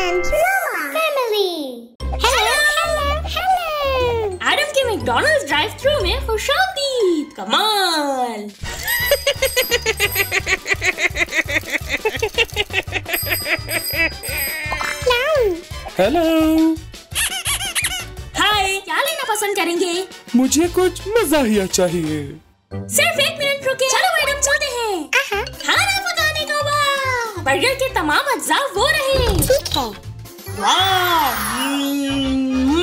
and Mama family. Hello, hello, hello. Adam के McDonald's drive through में खुशामदीद। कमाल। Hello. हाय, क्या लेना पसंद करेंगे? मुझे कुछ मज़ाहिया चाहिए। सिर्फ 1 मिनट रुके। चलो मैडम चलते हैं। खाना पकाने का वक्त। बर्गर के तमाम अज्जा वो रहे। ठीक है। वाह,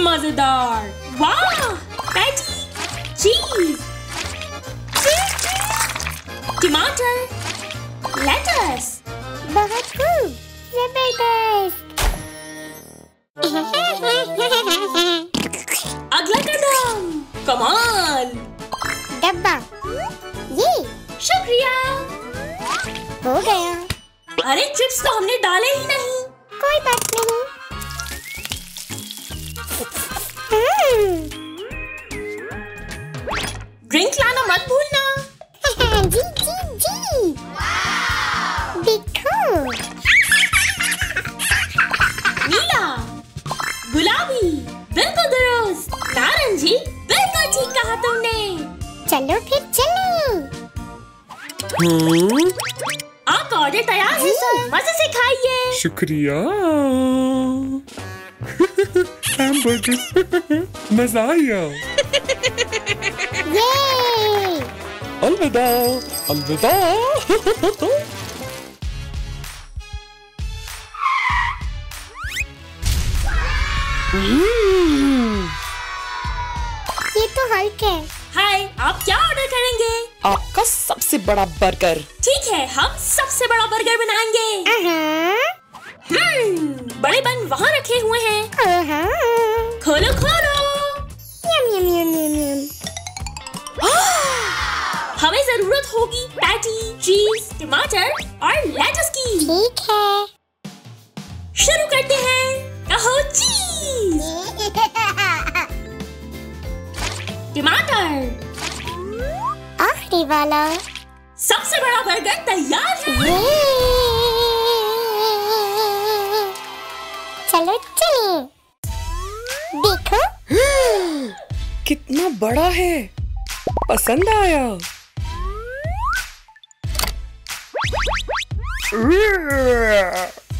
मजेदार। वाह, पैटी, चीज, टमाटर, लेटस। बहुत खूब, जबरदस्त। अगला कदम। कमाल। डब्बा। ये शुक्रिया। हो गया। अरे चिप्स तो हमने डाले ही नहीं। कोई बात नहीं। ड्रिंक लाना मत भूलना। जी जी जी। देखो। नीला, गुलाबी, बिल्कुल दुरुस्त। नारंगी, बिल्कुल ठीक कहा तुमने। चलो फिर चलें। आपका ऑर्डर तैयार है सर। मजे से खाइए। शुक्रिया। हैमबर्गर। मजा आया। ये अलविदा, अलविदा। ये तो हल्क है। हाय, आप क्या ऑर्डर करेंगे? आपका सबसे बड़ा बर्गर। ठीक है, हम सबसे बड़ा बर्गर बनाएंगे। बड़े बन वहाँ रखे हुए हैं। खोलो खोलो। यम यम यम यम यम। हमें जरूरत होगी पैटी, चीज, टमाटर और लेटस की। ठीक है। शुरू करते हैं। कहो चीज, टमाटर। आखिरी वाला। सबसे बड़ा बर्गर तैयार है। चलो चलिए। देखो। कितना बड़ा है। पसंद आया।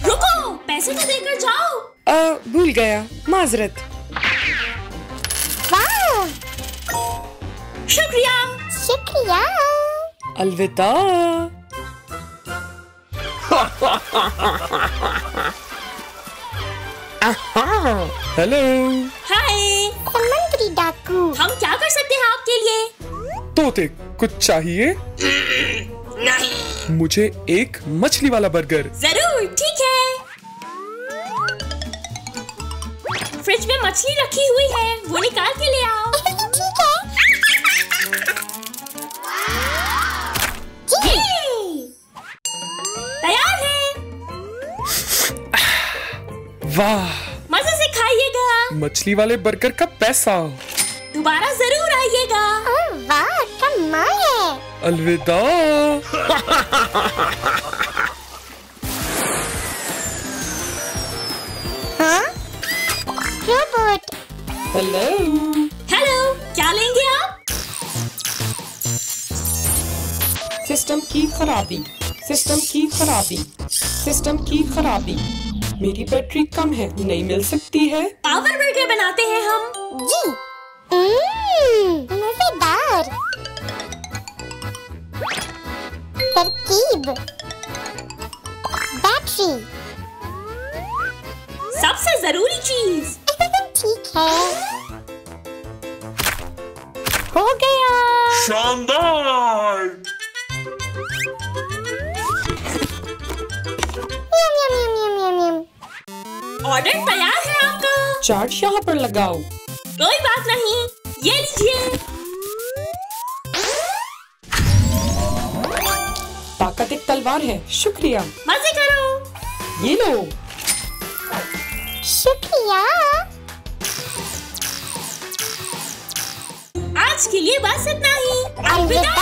रुको, पैसे तो देकर जाओ। भूल गया, माजरत। वाह, शुक्रिया। शुक्रिया। अलविदा। हेलो। हाय, समुद्री डाकू। हम क्या कर सकते हैं आपके लिए? तोते, कुछ चाहिए? नहीं। मुझे एक मछली वाला बर्गर। जरूर, ठीक है। फ्रिज में मछली रखी हुई है, वो निकाल के ले आओ। ठीक है। ये तैयार है। वाह, मजे से खाइएगा। मछली वाले बर्गर का पैसा। दोबारा जरूर आइएगा। ओह वाह, कमाल है। अलविदा। हाँ? रोबोट। हेलो। हेलो, क्या लेंगे आप? सिस्टम की खराबी। सिस्टम की खराबी। सिस्टम की खराबी। मेरी बैटरी कम है, नहीं मिल सकती है। पावर बर्गर बनाते हैं हम। जी। मजेदार। तरकीब। बैटरी। सबसे जरूरी चीज। ठीक है। हो गया। शानदार। यम यम यम यम यम यम। ऑर्डर तैयार है आपका। चार्ज यहाँ पर लगाओ। कोई बात नहीं, ये लीजिए। ताकत एक तलवार है। शुक्रिया। मजे करो। ये लो। शुक्रिया। आज के लिए बस इतना ही। अलविदा।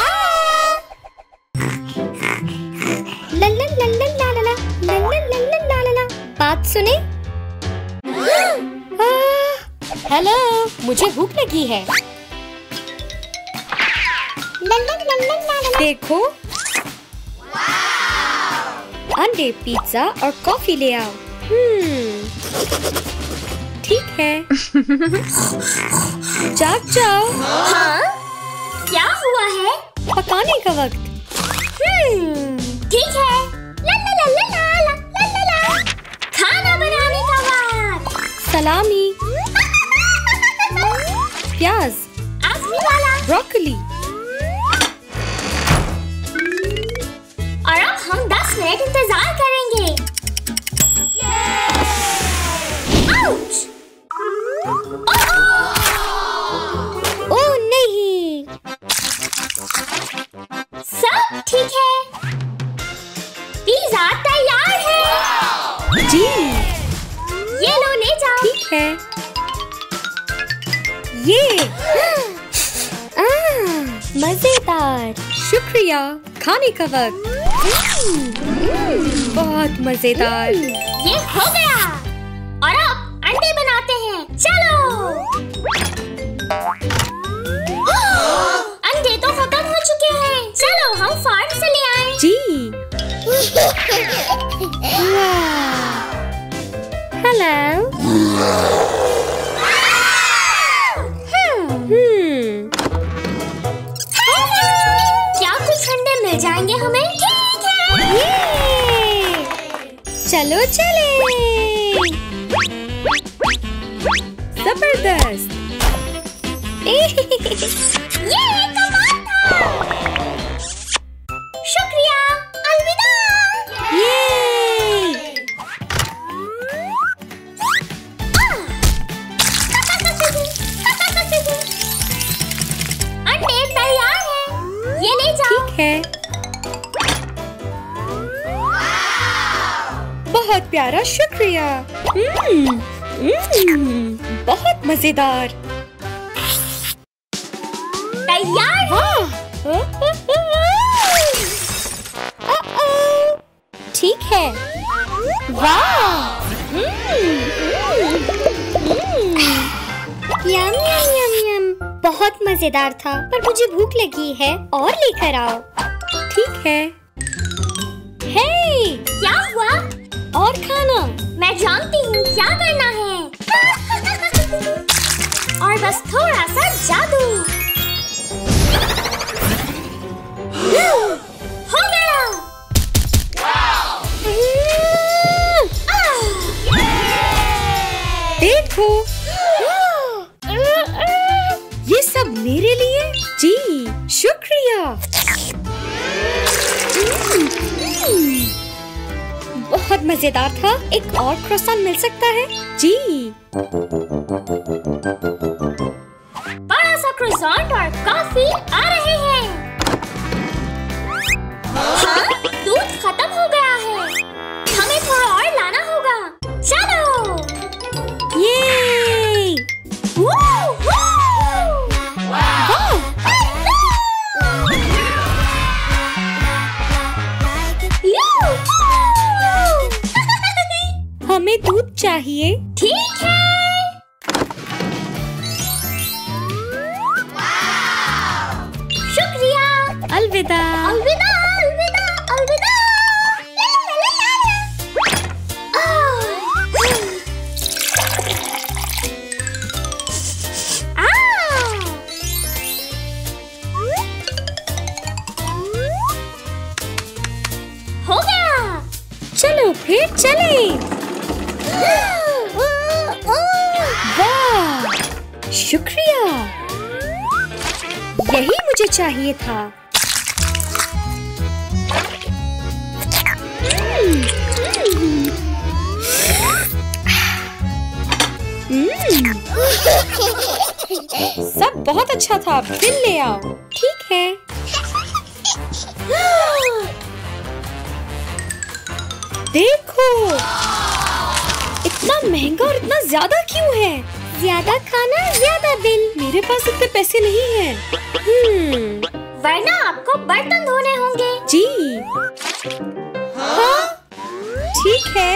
ला ला ला ला ला ला ला ला ला ला ला ला। बात सुने, हेलो, मुझे भूख लगी है। देखो, अंडे, पिज्जा और कॉफी ले आओ। ठीक है। जाओ। हाँ? क्या हुआ है? पकाने का वक्त। ठीक है। ला ला ला ला ला ला ला ला। खाना बनाने का वक्त। सलामी, प्याज, आसमी वाला। ब्रोकली। और अब हम 10 मिनट इंतजार करेंगे। आउच! ओह नहीं। सब ठीक है। पिज़्ज़ा तैयार है। जी, ये लो, ले जाओ। ठीक है। ये मजेदार। शुक्रिया। खाने का वक्त। बहुत मजेदार। ये हो गया। और अब अंडे बनाते हैं। चलो। अंडे तो खत्म हो चुके हैं। चलो हम फार्म से ले आए। जी। हेलो। क्या कुछ अंडे मिल जाएंगे हमें? ठीक है। चलो चले। जबरदस्त। ये कमाल था। शुक्रिया। अलविदा। अंडे तैयार हैं। ये ले जाओ। ठीक है। बहुत प्यारा, शुक्रिया। बहुत मजेदार। तैयार है। ठीक है। वाह। यम यम यम यम। बहुत मजेदार था, पर मुझे भूख लगी है और लेकर आओ। ठीक है। हे, क्या हुआ? और खाना। मैं जानती हूँ क्या करना है। और बस थोड़ा सा जादू। हो गया। देखो, ये सब मेरे लिए। जी, शुक्रिया। बहुत मजेदार था। एक और croissant मिल सकता है? जी। बड़ा सा croissant और कॉफी आ रहे हैं। हाँ, दूध खत्म हो गया है। हमें थोड़ा और लाना होगा। चलो। ये हमें दूध चाहिए। ठीक है। शुक्रिया। अलविदा। अलविदा अलविदा अलविदा। ला ला ला ला ला। हो गया। चलो फिर चले। वाह, शुक्रिया। यही मुझे चाहिए था। सब बहुत अच्छा था। फिर ले आओ। ठीक है। देखो, इतना महंगा और इतना ज्यादा क्यों है? ज्यादा खाना ज्यादा बिल। मेरे पास इतने पैसे नहीं हैं। वरना आपको बर्तन धोने होंगे। जी। हाँ, ठीक है।